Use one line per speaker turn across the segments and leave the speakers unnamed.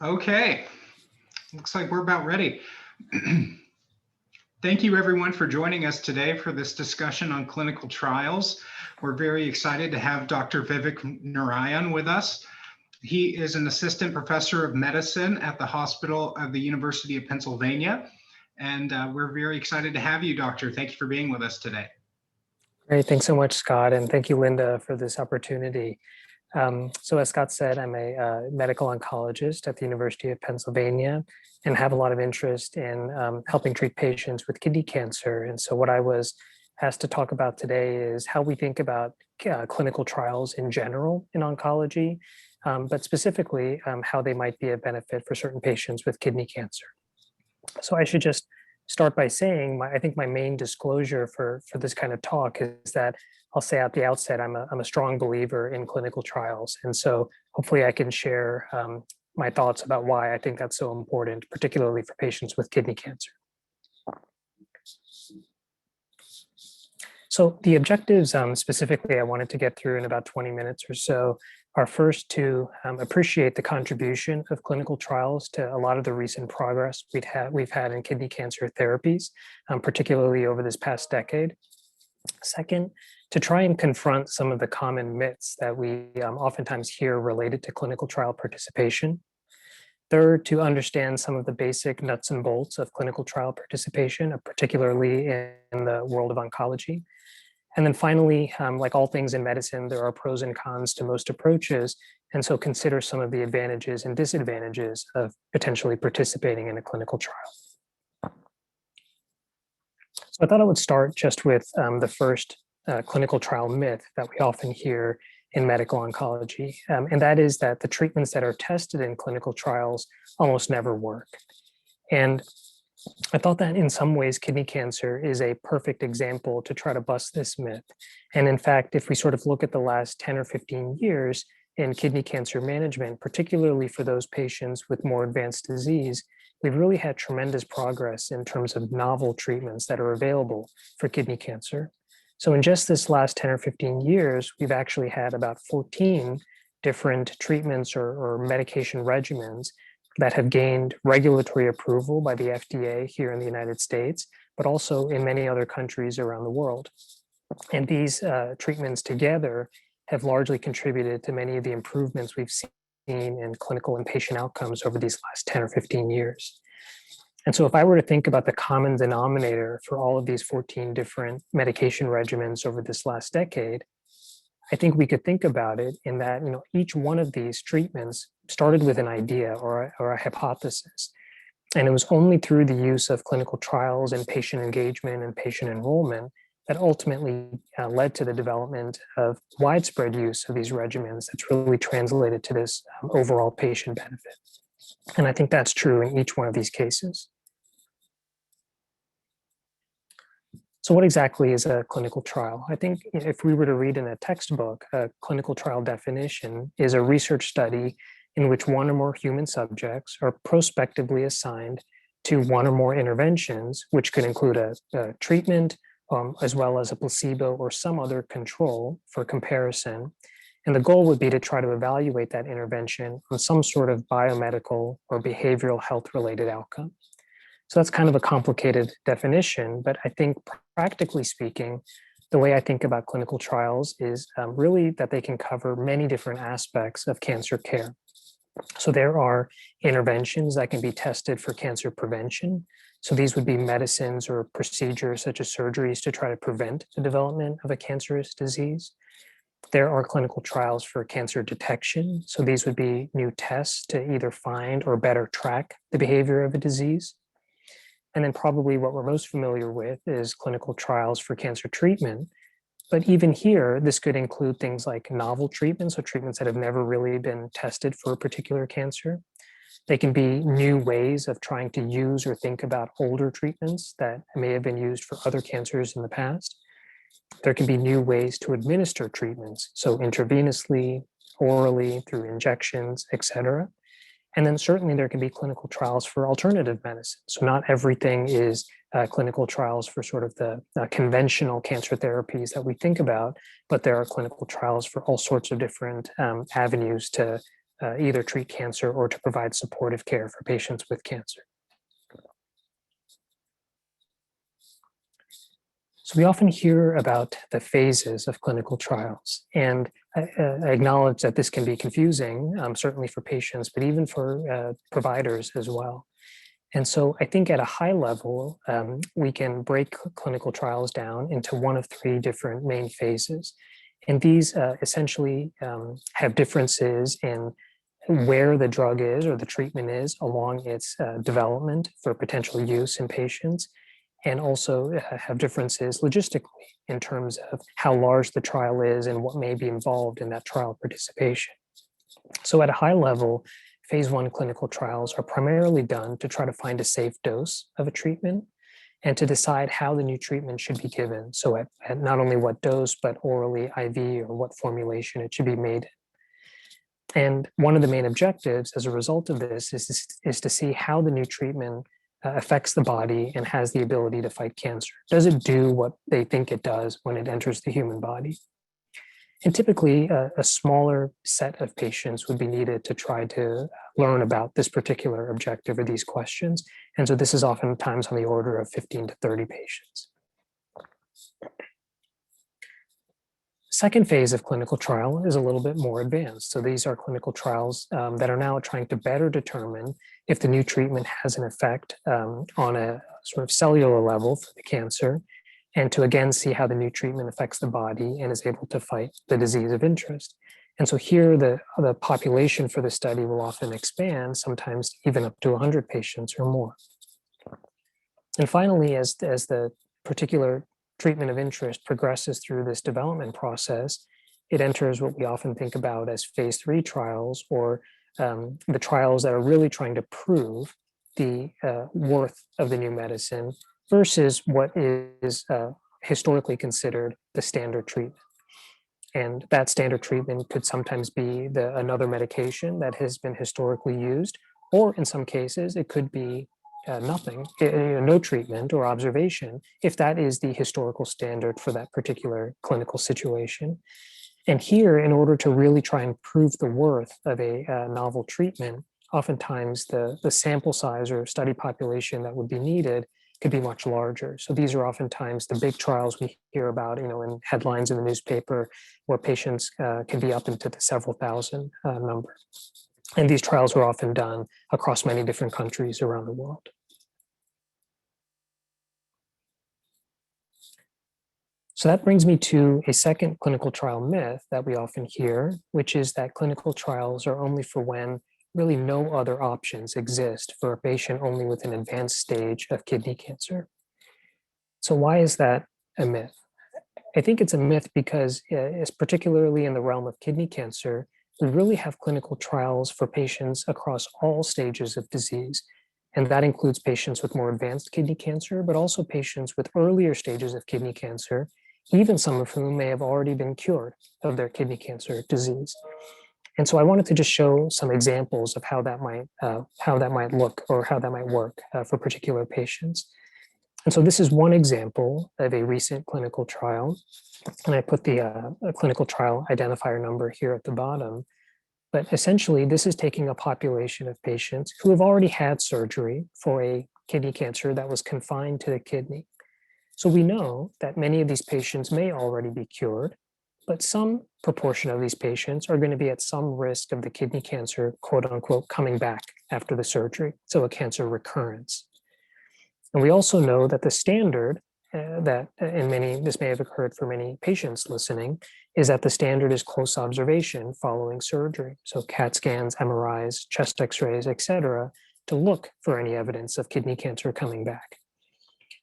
Okay, looks like we're about ready. Thank you everyone for joining us today for this discussion on clinical trials. We're very excited to have Dr. Vivek Narayan with us. He is an assistant professor of medicine at the Hospital of the University of Pennsylvania. And we're very excited to have you, Doctor. Thank you for being with us today.
Great, thanks so much, Scott, and thank you, Linda, for this opportunity. So as Scott said, I'm a medical oncologist at the University of Pennsylvania and have a lot of interest in helping treat patients with kidney cancer. And so what I was asked to talk about today is how we think about clinical trials in general in oncology, but specifically how they might be a benefit for certain patients with kidney cancer. So I should just start by saying, I think my main disclosure for this kind of talk is that I'll say at the outset, I'm a strong believer in clinical trials. And so hopefully I can share my thoughts about why I think that's so important, particularly for patients with kidney cancer. So the objectives specifically I wanted to get through in about 20 minutes or so are first to appreciate the contribution of clinical trials to a lot of the recent progress we've had in kidney cancer therapies, particularly over this past decade. Second, to try and confront some of the common myths that we oftentimes hear related to clinical trial participation. Third, to understand some of the basic nuts and bolts of clinical trial participation, particularly in the world of oncology. And then finally, like all things in medicine, there are pros and cons to most approaches. And so consider some of the advantages and disadvantages of potentially participating in a clinical trial. So I thought I would start just with the first clinical trial myth that we often hear in medical oncology, and that is that the treatments that are tested in clinical trials almost never work. And I thought that in some ways, kidney cancer is a perfect example to try to bust this myth. And in fact, if we sort of look at the last 10 or 15 years in kidney cancer management, particularly for those patients with more advanced disease, we've really had tremendous progress in terms of novel treatments that are available for kidney cancer. So in just this last 10 or 15 years, we've actually had about 14 different treatments or medication regimens that have gained regulatory approval by the FDA here in the United States, but also in many other countries around the world. And these treatments together have largely contributed to many of the improvements we've seen in clinical and patient outcomes over these last 10 or 15 years. And so if I were to think about the common denominator for all of these 14 different medication regimens over this last decade, I think we could think about it in that, each one of these treatments started with an idea or a hypothesis. And it was only through the use of clinical trials and patient engagement and patient enrollment that ultimately led to the development of widespread use of these regimens that's really translated to this overall patient benefit. And I think that's true in each one of these cases. So what exactly is a clinical trial? I think if we were to read in a textbook, a clinical trial definition is a research study in which one or more human subjects are prospectively assigned to one or more interventions, which could include a treatment, as well as a placebo or some other control for comparison. And the goal would be to try to evaluate that intervention on some sort of biomedical or behavioral health related outcome. So that's kind of a complicated definition, but I think practically speaking, the way I think about clinical trials is really that they can cover many different aspects of cancer care. So there are interventions that can be tested for cancer prevention. So these would be medicines or procedures such as surgeries to try to prevent the development of a cancerous disease. There are clinical trials for cancer detection. So these would be new tests to either find or better track the behavior of a disease. And then probably what we're most familiar with is clinical trials for cancer treatment. But even here, this could include things like novel treatments, or treatments that have never really been tested for a particular cancer. They can be new ways of trying to use or think about older treatments that may have been used for other cancers in the past. There can be new ways to administer treatments, so intravenously, orally, through injections, et cetera. And then certainly there can be clinical trials for alternative medicine. So not everything is clinical trials for sort of the conventional cancer therapies that we think about, but there are clinical trials for all sorts of different avenues to either treat cancer or to provide supportive care for patients with cancer. So we often hear about the phases of clinical trials, and I acknowledge that this can be confusing, certainly for patients, but even for providers as well. And so I think at a high level, we can break clinical trials down into one of three different main phases. And these essentially have differences in where the drug is or the treatment is along its development for potential use in patients, and also have differences logistically in terms of how large the trial is and what may be involved in that trial participation. So at a high level, phase 1 clinical trials are primarily done to try to find a safe dose of a treatment and to decide how the new treatment should be given. So at not only what dose, but orally, IV, or what formulation it should be made in. And one of the main objectives as a result of this is to see how the new treatment affects the body and has the ability to fight cancer. Does it do what they think it does when it enters the human body? And typically, a smaller set of patients would be needed to try to learn about this particular objective or these questions. And so this is oftentimes on the order of 15 to 30 patients. Second phase of clinical trial is a little bit more advanced. So these are clinical trials that are now trying to better determine if the new treatment has an effect on a sort of cellular level for the cancer, and to again see how the new treatment affects the body and is able to fight the disease of interest. And so here the population for the study will often expand, sometimes even up to 100 patients or more. And finally, as the particular treatment of interest progresses through this development process, it enters what we often think about as phase 3 trials, or the trials that are really trying to prove the worth of the new medicine versus what is historically considered the standard treatment. And that standard treatment could sometimes be another medication that has been historically used, or in some cases, it could be nothing, no treatment or observation, if that is the historical standard for that particular clinical situation. And here, in order to really try and prove the worth of a novel treatment, oftentimes the sample size or study population that would be needed could be much larger. So these are oftentimes the big trials we hear about, in headlines in the newspaper, where patients can be up into the several thousand number. And these trials are often done across many different countries around the world. So that brings me to a second clinical trial myth that we often hear, which is that clinical trials are only for when really no other options exist for a patient only with an advanced stage of kidney cancer. So why is that a myth? I think it's a myth because, particularly in the realm of kidney cancer, we really have clinical trials for patients across all stages of disease. And that includes patients with more advanced kidney cancer, but also patients with earlier stages of kidney cancer, even some of whom may have already been cured of their kidney cancer disease. And so I wanted to just show some examples of how that might look or how that might work for particular patients. And so this is one example of a recent clinical trial. And I put the clinical trial identifier number here at the bottom. But essentially, this is taking a population of patients who have already had surgery for a kidney cancer that was confined to the kidney. So we know that many of these patients may already be cured, but some proportion of these patients are going to be at some risk of the kidney cancer, quote unquote, coming back after the surgery, so a cancer recurrence. And we also know that the standard this may have occurred for many patients listening, is that the standard is close observation following surgery. So CAT scans, MRIs, chest x-rays, et cetera, to look for any evidence of kidney cancer coming back.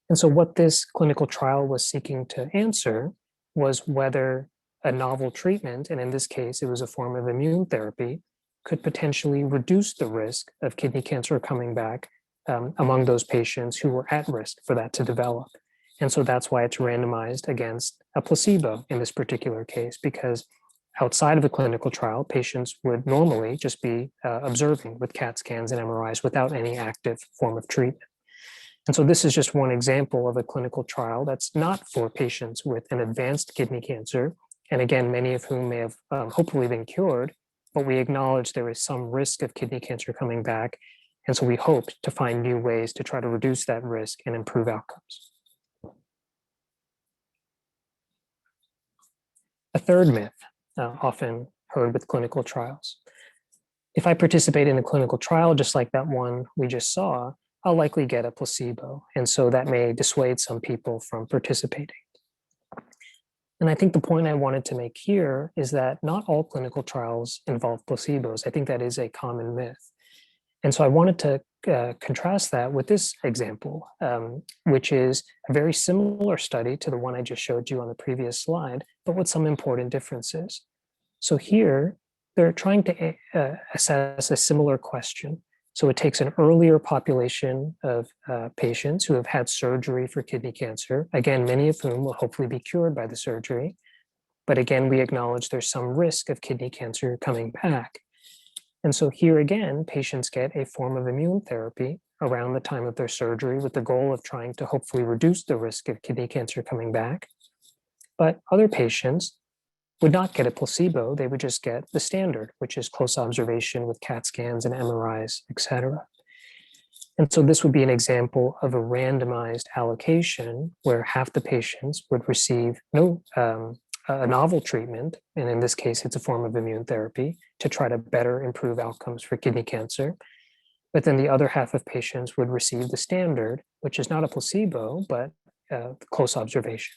And so what this clinical trial was seeking to answer was whether a novel treatment, and in this case, it was a form of immune therapy, could potentially reduce the risk of kidney cancer coming back among those patients who were at risk for that to develop. And so that's why it's randomized against a placebo in this particular case, because outside of the clinical trial, patients would normally just be observing with CAT scans and MRIs without any active form of treatment. And so this is just one example of a clinical trial that's not for patients with an advanced kidney cancer, and again, many of whom may have hopefully been cured, but we acknowledge there is some risk of kidney cancer coming back. And so we hope to find new ways to try to reduce that risk and improve outcomes. A third myth, often heard with clinical trials. If I participate in a clinical trial, just like that one we just saw, I'll likely get a placebo. And so that may dissuade some people from participating. And I think the point I wanted to make here is that not all clinical trials involve placebos. I think that is a common myth. And so I wanted to contrast that with this example, which is a very similar study to the one I just showed you on the previous slide, but with some important differences. So here, they're trying to assess a similar question. So it takes an earlier population of patients who have had surgery for kidney cancer, again, many of whom will hopefully be cured by the surgery. But again, we acknowledge there's some risk of kidney cancer coming back. And so here again, patients get a form of immune therapy around the time of their surgery with the goal of trying to hopefully reduce the risk of kidney cancer coming back. But other patients would not get a placebo, they would just get the standard, which is close observation with CAT scans and MRIs, et cetera. And so this would be an example of a randomized allocation where half the patients would receive a novel treatment, and in this case, it's a form of immune therapy to try to better improve outcomes for kidney cancer. But then the other half of patients would receive the standard, which is not a placebo, but close observation.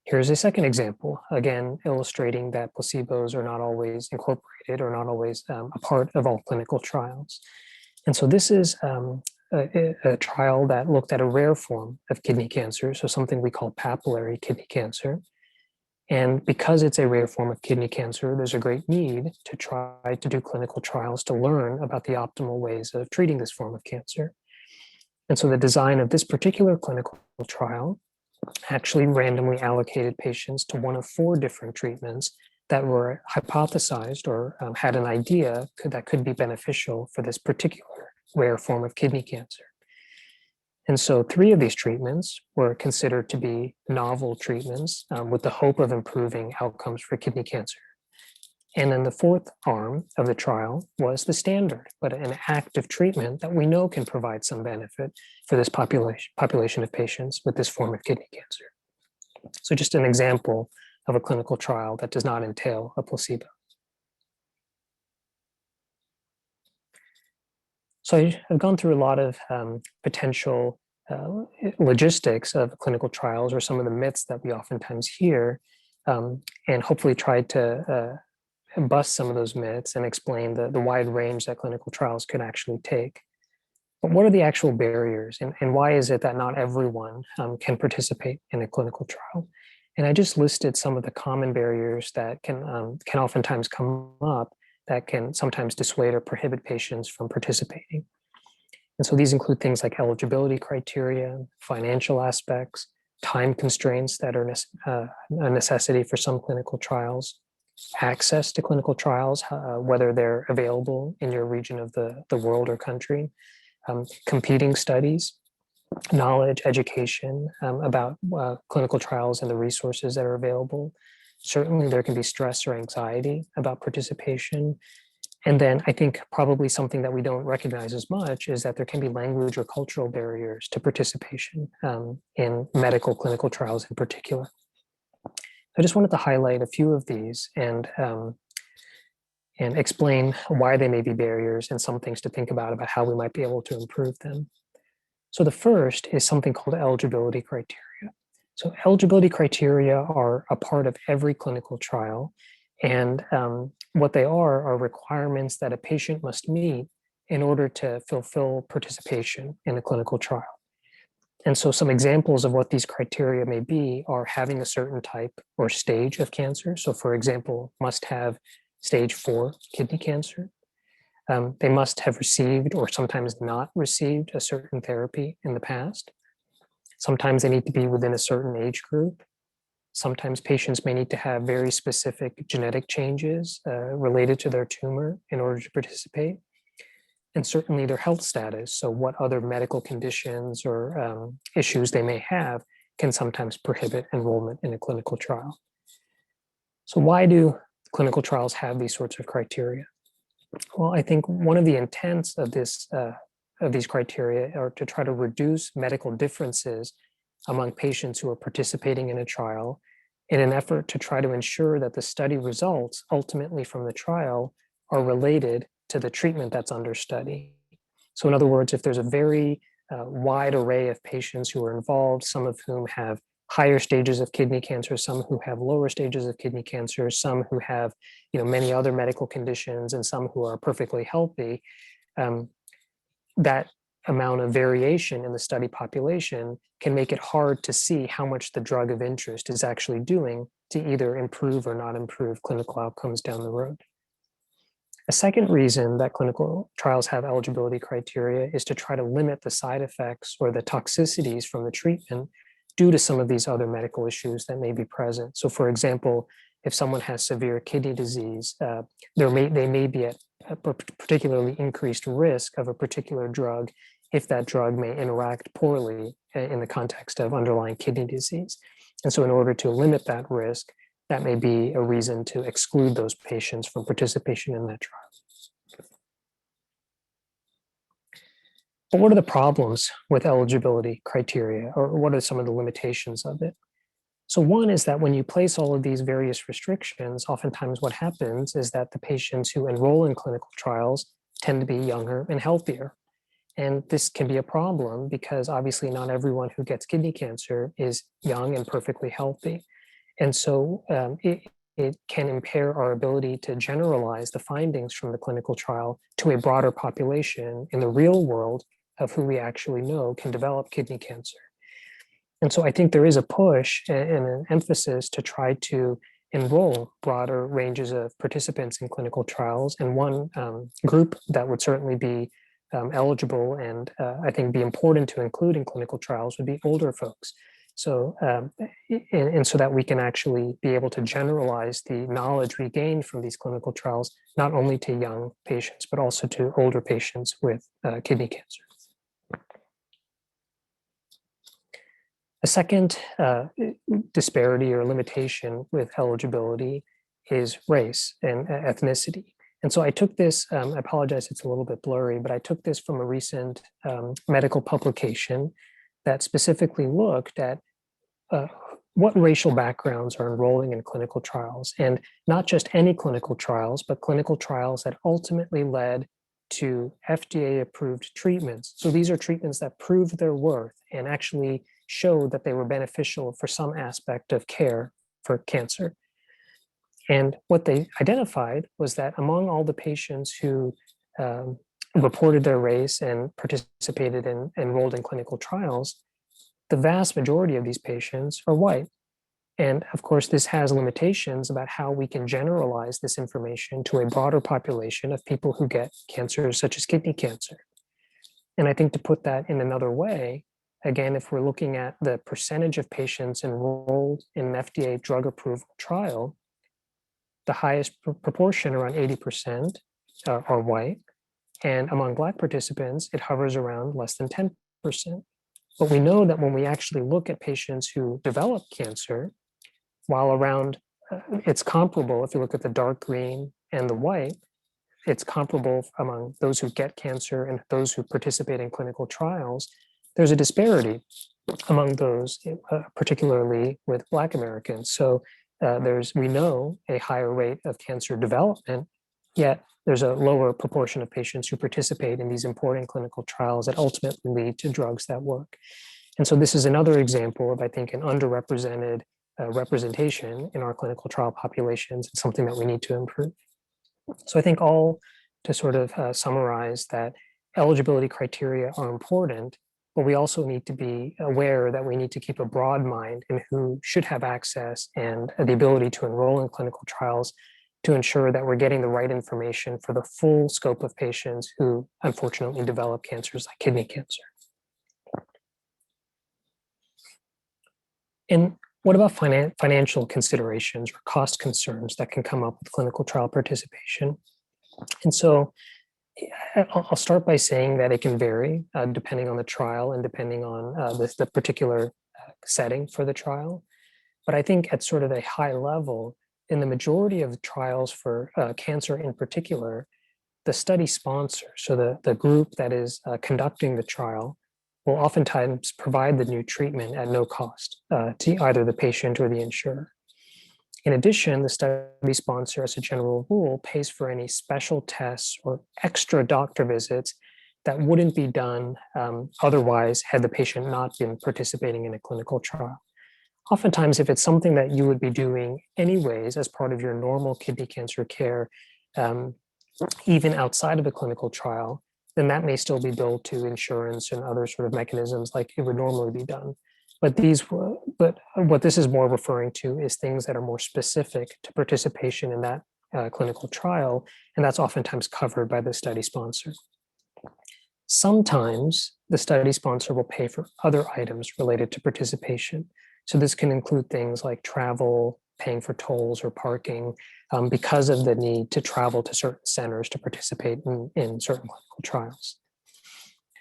Here's a second example, again, illustrating that placebos are not always incorporated or not always a part of all clinical trials. And so this is a trial that looked at a rare form of kidney cancer, so something we call papillary kidney cancer. And because it's a rare form of kidney cancer, there's a great need to try to do clinical trials to learn about the optimal ways of treating this form of cancer. And so the design of this particular clinical trial actually randomly allocated patients to one of 4 different treatments that were hypothesized or had an idea that could be beneficial for this particular rare form of kidney cancer. And so 3 of these treatments were considered to be novel treatments with the hope of improving outcomes for kidney cancer. And then the 4th arm of the trial was the standard, but an active treatment that we know can provide some benefit for this population of patients with this form of kidney cancer. So just an example of a clinical trial that does not entail a placebo. So I've gone through a lot of potential logistics of clinical trials or some of the myths that we oftentimes hear, and hopefully tried to bust some of those myths and explain the wide range that clinical trials could actually take. But what are the actual barriers, and why is it that not everyone can participate in a clinical trial? And I just listed some of the common barriers that can oftentimes come up that can sometimes dissuade or prohibit patients from participating. And so these include things like eligibility criteria, financial aspects, time constraints that are a necessity for some clinical trials, access to clinical trials, whether they're available in your region of the world or country, competing studies, knowledge, education about clinical trials and the resources that are available. Certainly there can be stress or anxiety about participation. And then I think probably something that we don't recognize as much is that there can be language or cultural barriers to participation in medical clinical trials in particular. I just wanted to highlight a few of these and explain why they may be barriers and some things to think about how we might be able to improve them. So the first is something called eligibility criteria. So eligibility criteria are a part of every clinical trial, and what they are requirements that a patient must meet in order to fulfill participation in a clinical trial. And so some examples of what these criteria may be are having a certain type or stage of cancer. So for example, must have stage 4 kidney cancer. They must have received or sometimes not received a certain therapy in the past. Sometimes they need to be within a certain age group. Sometimes patients may need to have very specific genetic changes related to their tumor in order to participate. And certainly their health status, so what other medical conditions or issues they may have, can sometimes prohibit enrollment in a clinical trial. So why do clinical trials have these sorts of criteria? Well, I think one of the intents of these criteria are to try to reduce medical differences among patients who are participating in a trial in an effort to try to ensure that the study results ultimately from the trial are related to the treatment that's under study. So in other words, if there's a very wide array of patients who are involved, some of whom have higher stages of kidney cancer, some who have lower stages of kidney cancer, some who have many other medical conditions, and some who are perfectly healthy, that amount of variation in the study population can make it hard to see how much the drug of interest is actually doing to either improve or not improve clinical outcomes down the road. A second reason that clinical trials have eligibility criteria is to try to limit the side effects or the toxicities from the treatment due to some of these other medical issues that may be present. So for example, if someone has severe kidney disease, they may be at a particularly increased risk of a particular drug if that drug may interact poorly in the context of underlying kidney disease. And so in order to limit that risk, that may be a reason to exclude those patients from participation in that trial. But what are the problems with eligibility criteria, or what are some of the limitations of it? So one is that when you place all of these various restrictions, oftentimes what happens is that the patients who enroll in clinical trials tend to be younger and healthier. And this can be a problem because obviously not everyone who gets kidney cancer is young and perfectly healthy. And so it can impair our ability to generalize the findings from the clinical trial to a broader population in the real world of who we actually know can develop kidney cancer. And so I think there is a push and an emphasis to try to enroll broader ranges of participants in clinical trials. And one group that would certainly be eligible and I think be important to include in clinical trials would be older folks. So, and so that we can actually be able to generalize the knowledge we gain from these clinical trials, not only to young patients, but also to older patients with kidney cancer. A second disparity or limitation with eligibility is race and ethnicity. And so I took this, I apologize, it's a little bit blurry, but I took this from a recent medical publication that specifically looked at what racial backgrounds are enrolling in clinical trials, and not just any clinical trials, but clinical trials that ultimately led to FDA-approved treatments. So these are treatments that proved their worth and actually showed that they were beneficial for some aspect of care for cancer. And what they identified was that among all the patients who reported their race and participated in enrolled in clinical trials, the vast majority of these patients are white. And of course, this has limitations about how we can generalize this information to a broader population of people who get cancers such as kidney cancer. And I think to put that in another way, again, if we're looking at the percentage of patients enrolled in an FDA drug approval trial, the highest proportion, around 80%, are white. And among Black participants, it hovers around less than 10%. But we know that when we actually look at patients who develop cancer, while around, it's comparable, if you look at the dark green and the white, it's comparable among those who get cancer and those who participate in clinical trials. There's a disparity among those, particularly with Black Americans. So we know a higher rate of cancer development, yet there's a lower proportion of patients who participate in these important clinical trials that ultimately lead to drugs that work. And so this is another example of, I think, an underrepresented representation in our clinical trial populations, and something that we need to improve. So I think all to sort of summarize that eligibility criteria are important, but we also need to be aware that we need to keep a broad mind in who should have access and the ability to enroll in clinical trials to ensure that we're getting the right information for the full scope of patients who unfortunately develop cancers like kidney cancer. And what about financial considerations or cost concerns that can come up with clinical trial participation? And so I'll start by saying that it can vary depending on the trial and depending on the particular setting for the trial. But I think at sort of a high level, in the majority of trials for cancer in particular, the study sponsor, so the group that is conducting the trial, will oftentimes provide the new treatment at no cost to either the patient or the insurer. In addition, the study sponsor, as a general rule, pays for any special tests or extra doctor visits that wouldn't be done otherwise had the patient not been participating in a clinical trial. Oftentimes, if it's something that you would be doing anyways as part of your normal kidney cancer care, even outside of a clinical trial, then that may still be billed to insurance and other sort of mechanisms like it would normally be done. But what this is more referring to is things that are more specific to participation in that clinical trial, and that's oftentimes covered by the study sponsor. Sometimes the study sponsor will pay for other items related to participation. So this can include things like travel, paying for tolls or parking, because of the need to travel to certain centers to participate in certain clinical trials.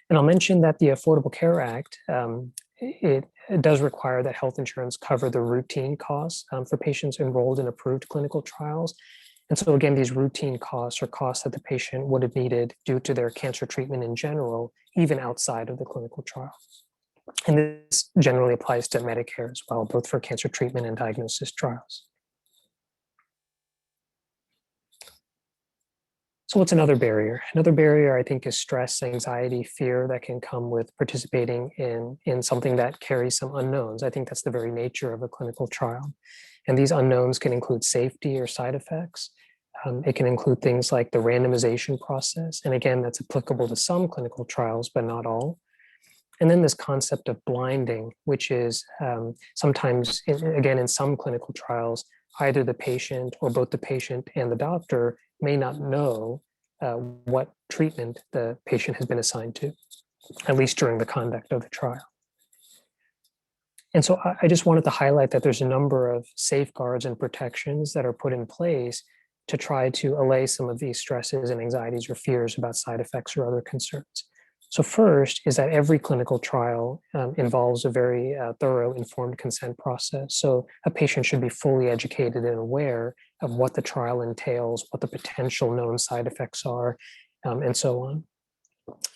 And I'll mention that the Affordable Care Act, it does require that health insurance cover the routine costs for patients enrolled in approved clinical trials. And so again, these routine costs are costs that the patient would have needed due to their cancer treatment in general, even outside of the clinical trial. And this generally applies to Medicare as well, both for cancer treatment and diagnosis trials. So what's another barrier? Another barrier, I think, is stress, anxiety, fear that can come with participating in something that carries some unknowns. I think that's the very nature of a clinical trial. And these unknowns can include safety or side effects. It can include things like the randomization process. And again, that's applicable to some clinical trials, but not all. And then this concept of blinding, which is sometimes, again, in some clinical trials, either the patient or both the patient and the doctor may not know what treatment the patient has been assigned to, at least during the conduct of the trial. And so I just wanted to highlight that there's a number of safeguards and protections that are put in place to try to allay some of these stresses and anxieties or fears about side effects or other concerns. So first is that every clinical trial involves a very thorough informed consent process. So a patient should be fully educated and aware of what the trial entails, what the potential known side effects are, and so on.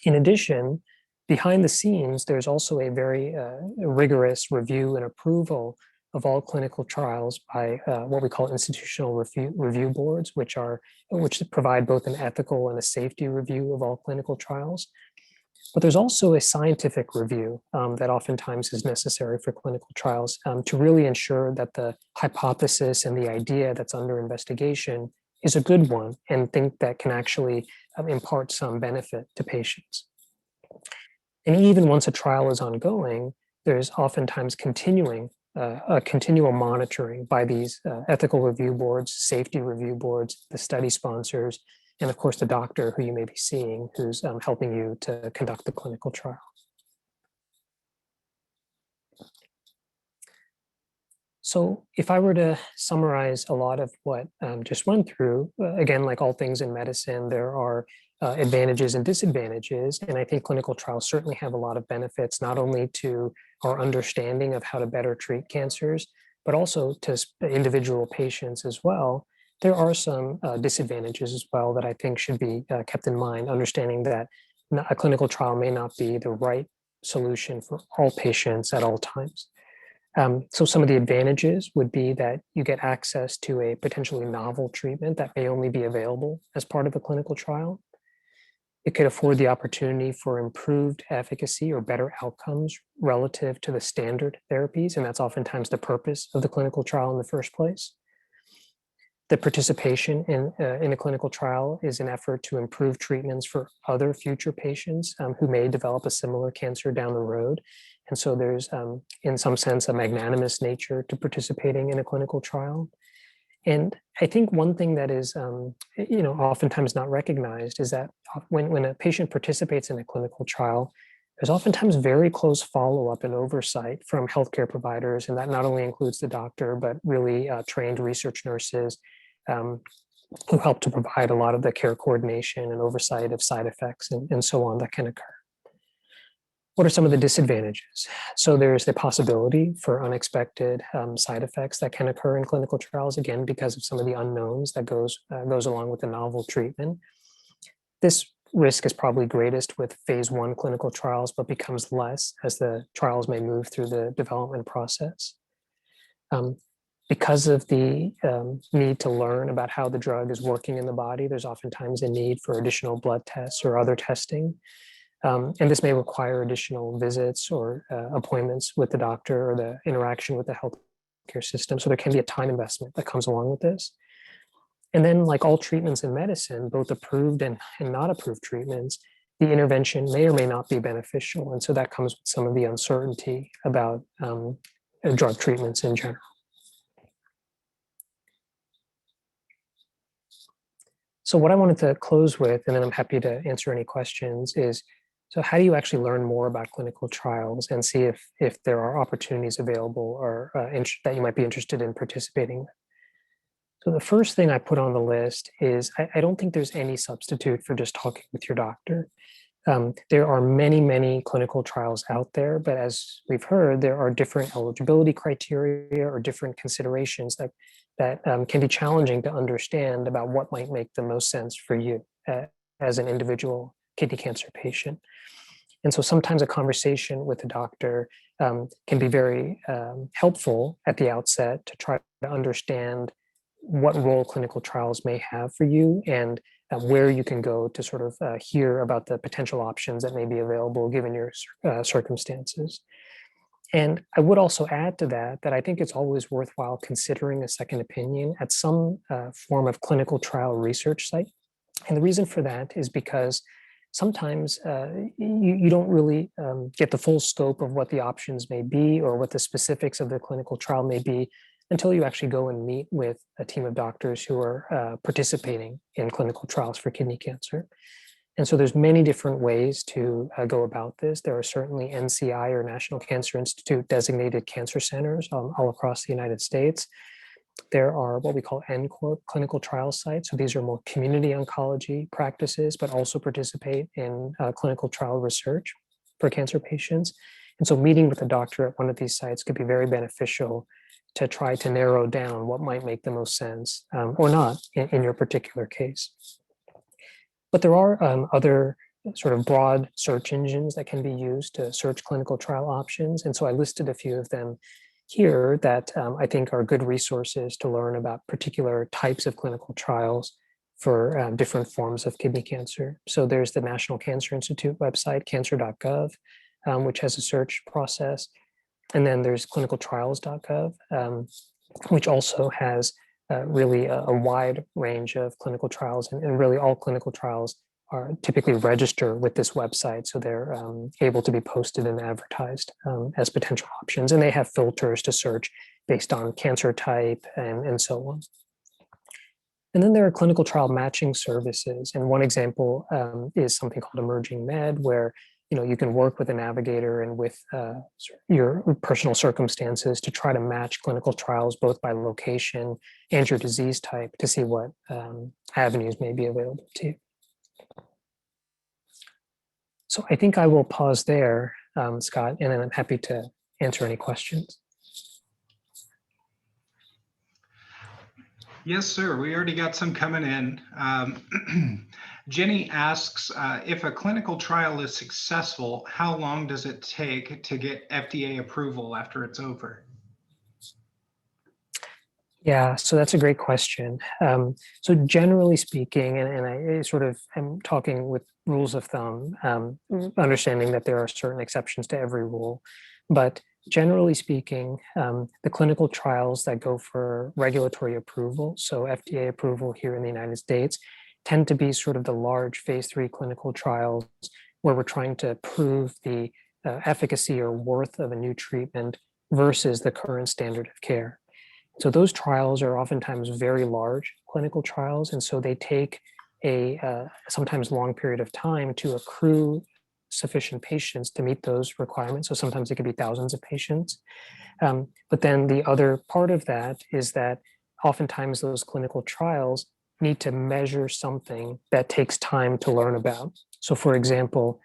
In addition, behind the scenes, there's also a very rigorous review and approval of all clinical trials by what we call institutional review boards, which provide both an ethical and a safety review of all clinical trials. But there's also a scientific review that oftentimes is necessary for clinical trials to really ensure that the hypothesis and the idea that's under investigation is a good one and think that can actually impart some benefit to patients. And even once a trial is ongoing, there's oftentimes continual monitoring by these ethical review boards, safety review boards, the study sponsors, and of course the doctor who you may be seeing who's helping you to conduct the clinical trial. So if I were to summarize a lot of what just went through, again, like all things in medicine, there are advantages and disadvantages. And I think clinical trials certainly have a lot of benefits, not only to our understanding of how to better treat cancers, but also to individual patients as well. There are some disadvantages as well that I think should be kept in mind, understanding that a clinical trial may not be the right solution for all patients at all times. So some of the advantages would be that you get access to a potentially novel treatment that may only be available as part of a clinical trial. It could afford the opportunity for improved efficacy or better outcomes relative to the standard therapies, and that's oftentimes the purpose of the clinical trial in the first place. The participation in a clinical trial is an effort to improve treatments for other future patients who may develop a similar cancer down the road. And so there's, in some sense, a magnanimous nature to participating in a clinical trial. And I think one thing that is, oftentimes not recognized is that when a patient participates in a clinical trial, there's oftentimes very close follow-up and oversight from healthcare providers, and that not only includes the doctor, but really trained research nurses who help to provide a lot of the care coordination and oversight of side effects and so on that can occur. What are some of the disadvantages? So there's the possibility for unexpected side effects that can occur in clinical trials, again, because of some of the unknowns that goes along with the novel treatment. This risk is probably greatest with phase 1 clinical trials, but becomes less as the trials may move through the development process. Because of the need to learn about how the drug is working in the body, there's oftentimes a need for additional blood tests or other testing. And this may require additional visits or appointments with the doctor or the interaction with the healthcare system. So there can be a time investment that comes along with this. And then, like all treatments in medicine, both approved and not approved treatments, the intervention may or may not be beneficial. And so that comes with some of the uncertainty about drug treatments in general. So what I wanted to close with, and then I'm happy to answer any questions, is so how do you actually learn more about clinical trials and see if there are opportunities available or that you might be interested in participating with? So the first thing I put on the list is I don't think there's any substitute for just talking with your doctor. There are many, many clinical trials out there, but as we've heard, there are different eligibility criteria or different considerations that can be challenging to understand about what might make the most sense for you as an individual kidney cancer patient. And so sometimes a conversation with a doctor can be very helpful at the outset to try to understand what role clinical trials may have for you and where you can go to sort of hear about the potential options that may be available given your circumstances. And I would also add to that I think it's always worthwhile considering a second opinion at some form of clinical trial research site. And the reason for that is because sometimes you don't really get the full scope of what the options may be or what the specifics of the clinical trial may be until you actually go and meet with a team of doctors who are participating in clinical trials for kidney cancer. And so there's many different ways to go about this. There are certainly NCI or National Cancer Institute designated cancer centers all across the United States. There are what we call NCORP clinical trial sites. So these are more community oncology practices, but also participate in clinical trial research for cancer patients. And so meeting with a doctor at one of these sites could be very beneficial to try to narrow down what might make the most sense or not in your particular case. But there are other sort of broad search engines that can be used to search clinical trial options. And so I listed a few of them here that I think are good resources to learn about particular types of clinical trials for different forms of kidney cancer. So there's the National Cancer Institute website, cancer.gov, which has a search process. And then there's clinicaltrials.gov, which also has really a wide range of clinical trials, and really all clinical trials are typically register with this website. So they're able to be posted and advertised as potential options. And they have filters to search based on cancer type and so on. And then there are clinical trial matching services. And one example is something called Emerging Med, where you can work with a navigator and with your personal circumstances to try to match clinical trials both by location and your disease type to see what avenues may be available to you. So I think I will pause there, Scott, and then I'm happy to answer any questions.
Yes, sir. We already got some coming in. Jenny asks, if a clinical trial is successful, how long does it take to get FDA approval after it's over?
Yeah, so that's a great question. So generally speaking, and I sort of am talking with rules of thumb, understanding that there are certain exceptions to every rule, but generally speaking, the clinical trials that go for regulatory approval, so FDA approval here in the United States, tend to be sort of the large phase 3 clinical trials where we're trying to prove the efficacy or worth of a new treatment versus the current standard of care. So those trials are oftentimes very large clinical trials, and so they take a sometimes long period of time to accrue sufficient patients to meet those requirements. So sometimes it could be thousands of patients. But then the other part of that is that oftentimes those clinical trials need to measure something that takes time to learn about. So for example,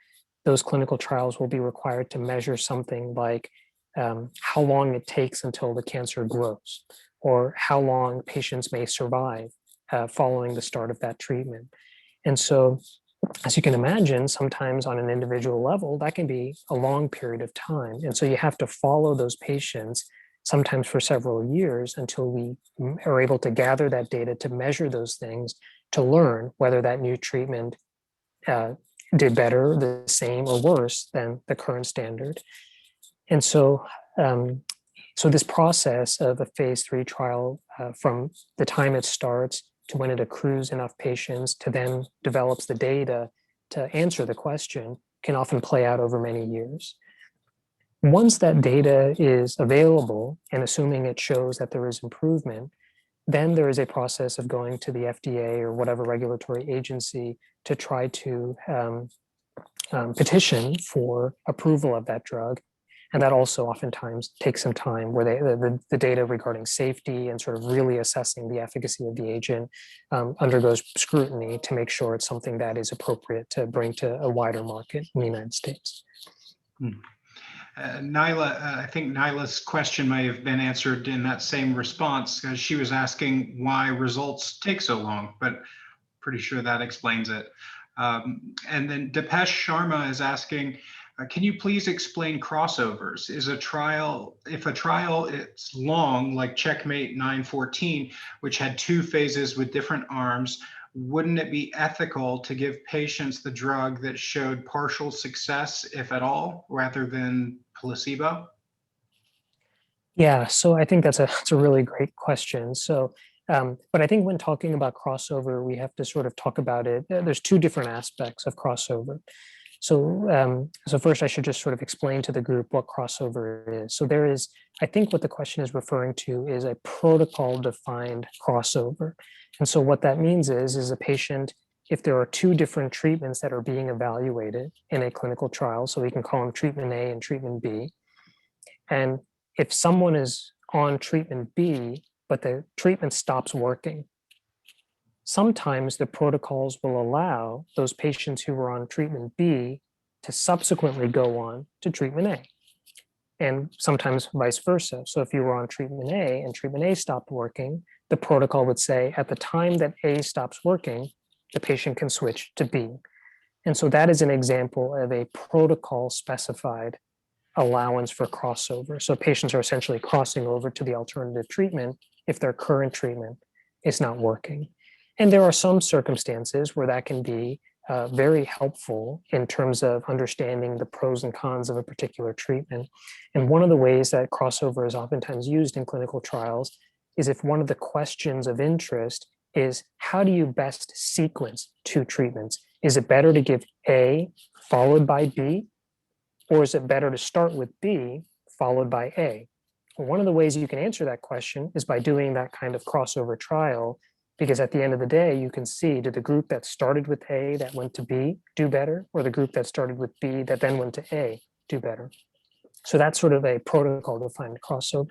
those clinical trials will be required to measure something like how long it takes until the cancer grows, or how long patients may survive following the start of that treatment. And so, as you can imagine, sometimes on an individual level, that can be a long period of time. And so you have to follow those patients sometimes for several years until we are able to gather that data to measure those things, to learn whether that new treatment did better, the same, or worse than the current standard. And so, so this process of a phase 3 trial, from the time it starts to when it accrues enough patients to then develops the data to answer the question, can often play out over many years. Once that data is available, and assuming it shows that there is improvement, then there is a process of going to the FDA or whatever regulatory agency to try to petition for approval of that drug. And that also oftentimes takes some time, where the data regarding safety and sort of really assessing the efficacy of the agent undergoes scrutiny to make sure it's something that is appropriate to bring to a wider market in the United States.
Nyla, I think Nyla's question may have been answered in that same response, because she was asking why results take so long, but pretty sure that explains it. And then Depesh Sharma is asking, can you please explain crossovers? Is a trial, if a trial is long, like Checkmate 914, which had 2 phases with different arms, wouldn't it be ethical to give patients the drug that showed partial success, if at all, rather than placebo?
Yeah, so I think that's a really great question. So, but I think when talking about crossover, we have to sort of talk about it. There's 2 different aspects of crossover. So, so first I should just sort of explain to the group what crossover is. So there is, I think what the question is referring to is a protocol-defined crossover. And so what that means is a patient, if there are 2 different treatments that are being evaluated in a clinical trial, so we can call them treatment A and treatment B, and if someone is on treatment B, but the treatment stops working, sometimes the protocols will allow those patients who were on treatment B to subsequently go on to treatment A, and sometimes vice versa. So if you were on treatment A and treatment A stopped working, the protocol would say at the time that A stops working, the patient can switch to B. And so that is an example of a protocol specified allowance for crossover. So patients are essentially crossing over to the alternative treatment if their current treatment is not working. And there are some circumstances where that can be very helpful in terms of understanding the pros and cons of a particular treatment. And one of the ways that crossover is oftentimes used in clinical trials is if one of the questions of interest is, how do you best sequence 2 treatments? Is it better to give A followed by B? Or is it better to start with B followed by A? Well, one of the ways you can answer that question is by doing that kind of crossover trial, because at the end of the day, you can see, did the group that started with A that went to B do better, or the group that started with B that then went to A do better? So that's sort of a protocol-defined crossover.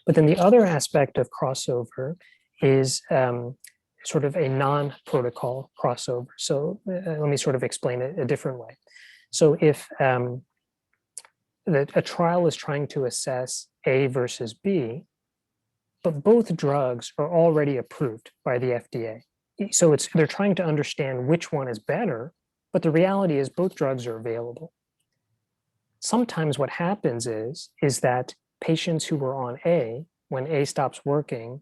But then the other aspect of crossover is sort of a non-protocol crossover. So let me sort of explain it a different way. So if a trial is trying to assess A versus B, but both drugs are already approved by the FDA. So they're trying to understand which one is better, but the reality is both drugs are available. Sometimes what happens is that patients who were on A, when A stops working,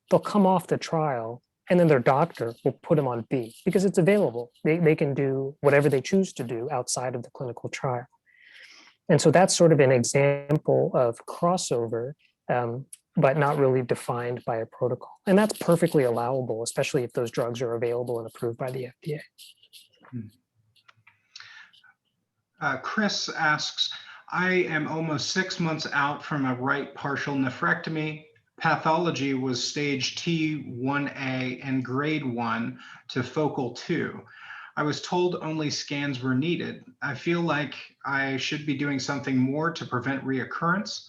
they'll come off the trial, and then their doctor will put them on B because it's available. They can do whatever they choose to do outside of the clinical trial. And so that's sort of an example of crossover, but not really defined by a protocol. And that's perfectly allowable, especially if those drugs are available and approved by the FDA.
Chris asks, I am almost 6 months out from a right partial nephrectomy. Pathology was stage T1A and grade 1 to focal 2. I was told only scans were needed. I feel like I should be doing something more to prevent reoccurrence.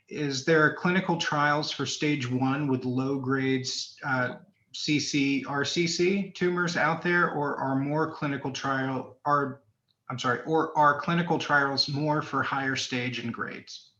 Is there clinical trials for stage 1 with low grades RCC tumors out there, or are I'm sorry, or are clinical trials more for higher stage and grades?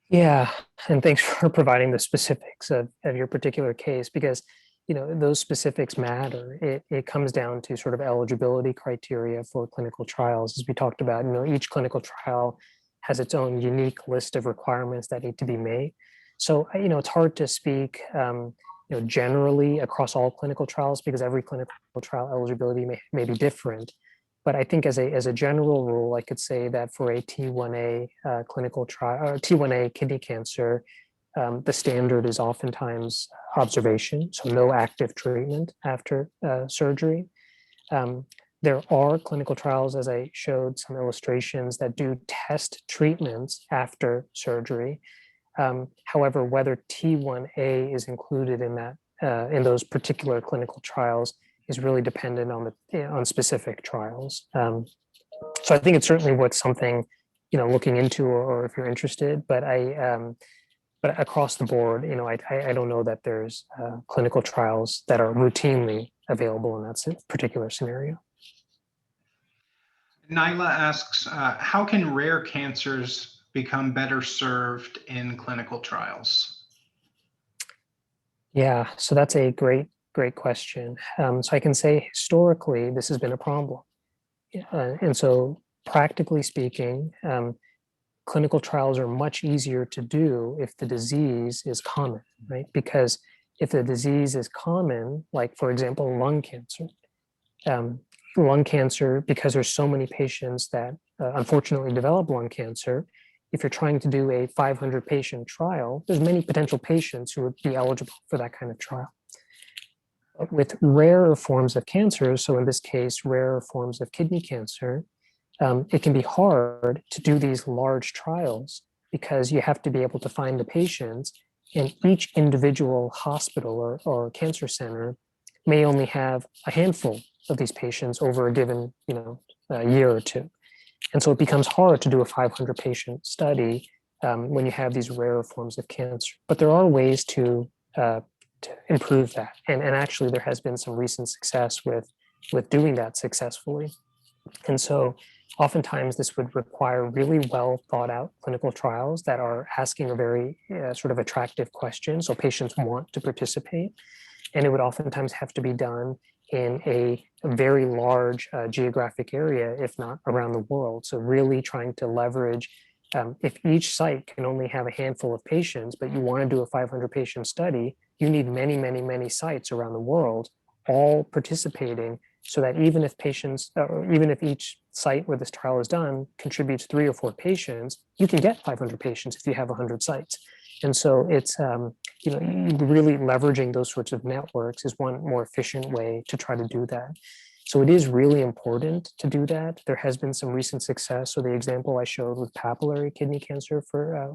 Yeah, and thanks for providing the specifics of your particular case, because those specifics matter. It comes down to sort of eligibility criteria for clinical trials, as we talked about. Each clinical trial has its own unique list of requirements that need to be made. So it's hard to speak generally across all clinical trials, because every clinical trial eligibility may be different. But I think as a general rule, I could say that for a T1A clinical trial, or T1A kidney cancer, the standard is oftentimes observation, so no active treatment after surgery. There are clinical trials, as I showed some illustrations, that do test treatments after surgery. However, whether T1A is included in that in those particular clinical trials is really dependent on specific trials. So I think it's certainly what's something looking into, or if you're interested. But but across the board, I don't know that there's clinical trials that are routinely available in that particular scenario.
Nyla asks, how can rare cancers become better served in clinical trials?
Yeah, so that's a great question. So I can say historically, this has been a problem. And so practically speaking, clinical trials are much easier to do if the disease is common, right? Because if the disease is common, like for example, um, lung cancer, because there's so many patients that unfortunately develop lung cancer, if you're trying to do a 500 patient trial, there's many potential patients who would be eligible for that kind of trial. But with rarer forms of cancer, so in this case, rarer forms of kidney cancer, it can be hard to do these large trials because you have to be able to find the patients, and each individual hospital or cancer center may only have a handful of these patients over a given a year or two. And so it becomes hard to do a 500 patient study when you have these rarer forms of cancer. But there are ways to improve that. And actually, there has been some recent success with doing that successfully. And so oftentimes this would require really well thought out clinical trials that are asking a very sort of attractive question. So patients want to participate. And it would oftentimes have to be done in a very large geographic area, if not around the world. So really trying to leverage, if each site can only have a handful of patients, but you want to do a 500 patient study, you need many sites around the world all participating, so that even if even if each site where this trial is done contributes 3 or 4 patients, you can get 500 patients if you have 100 sites. And so it's really leveraging those sorts of networks is one more efficient way to try to do that. So it is really important to do that. There has been some recent success. So the example I showed with papillary kidney cancer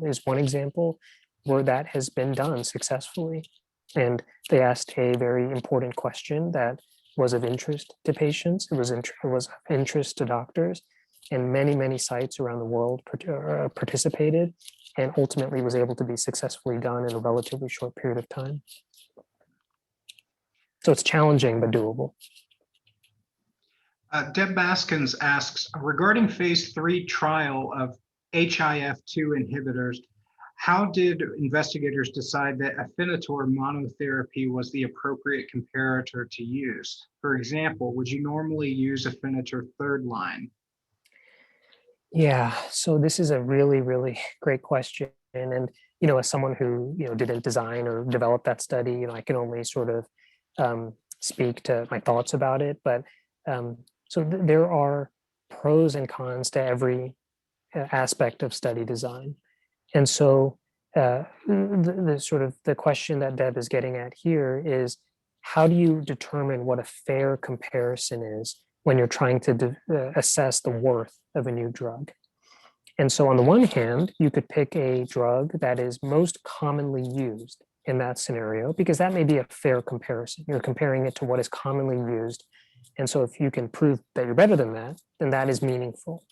is one example where that has been done successfully. And they asked a very important question that was of interest to patients. It was of interest to doctors, and many sites around the world participated, and ultimately was able to be successfully done in a relatively short period of time. So it's challenging but doable.
Deb Baskins asks, regarding phase 3 trial of HIF2 inhibitors, how did investigators decide that Afinitor monotherapy was the appropriate comparator to use? For example, would you normally use Afinitor third line?
Yeah, so this is a really great question. And, as someone who, didn't design or develop that study, I can only sort of speak to my thoughts about it. But there are pros and cons to every aspect of study design. And so the sort of the question that Deb is getting at here is, how do you determine what a fair comparison is when you're trying to assess the worth of a new drug? And so on the one hand, you could pick a drug that is most commonly used in that scenario, because that may be a fair comparison. You're comparing it to what is commonly used. And so if you can prove that you're better than that, then that is meaningful.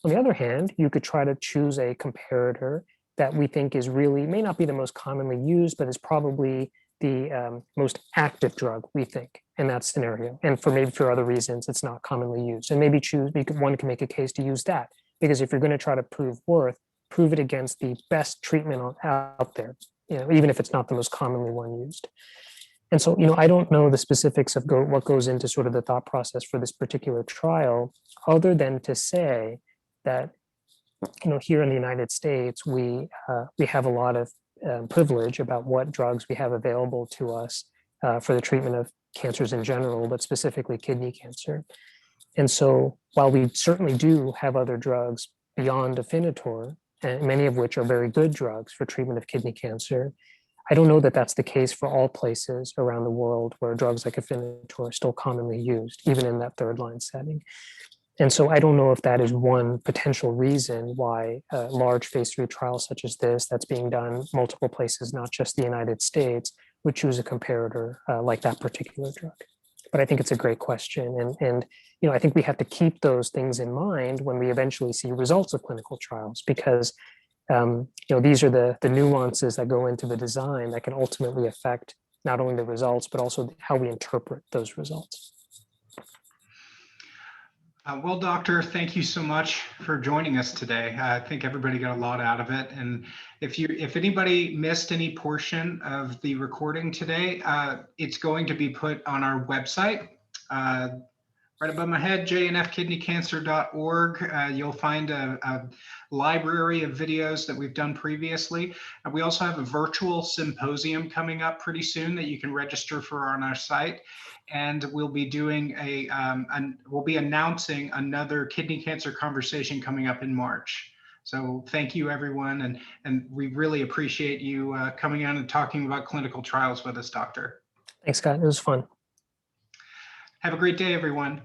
On the other hand, you could try to choose a comparator that we think is really, may not be the most commonly used, but is probably the most active drug, we think, in that scenario. And for other reasons, it's not commonly used. And maybe one can make a case to use that, because if you're going to try to prove worth, prove it against the best treatment out there, even if it's not the most commonly one used. And so, I don't know the specifics of what goes into sort of the thought process for this particular trial, other than to say that, here in the United States, we have a lot of privilege about what drugs we have available to us for the treatment of cancers in general, but specifically kidney cancer. And so while we certainly do have other drugs beyond Afinitor, and many of which are very good drugs for treatment of kidney cancer, I don't know that that's the case for all places around the world where drugs like Afinitor are still commonly used, even in that third line setting. And so I don't know if that is one potential reason why a large phase 3 trial such as this, that's being done multiple places, not just the United States, would choose a comparator like that particular drug. But I think it's a great question. And I think we have to keep those things in mind when we eventually see results of clinical trials, because these are the nuances that go into the design that can ultimately affect not only the results, but also how we interpret those results.
Well, Doctor, thank you so much for joining us today. I think everybody got a lot out of it. And if anybody missed any portion of the recording today, it's going to be put on our website. Right above my head, jnfkidneycancer.org. You'll find a library of videos that we've done previously. We also have a virtual symposium coming up pretty soon that you can register for on our site. And we'll be doing we'll be announcing another kidney cancer conversation coming up in March. So thank you, everyone. And we really appreciate you coming on and talking about clinical trials with us, Doctor.
Thanks, Scott. It was fun.
Have a great day, everyone.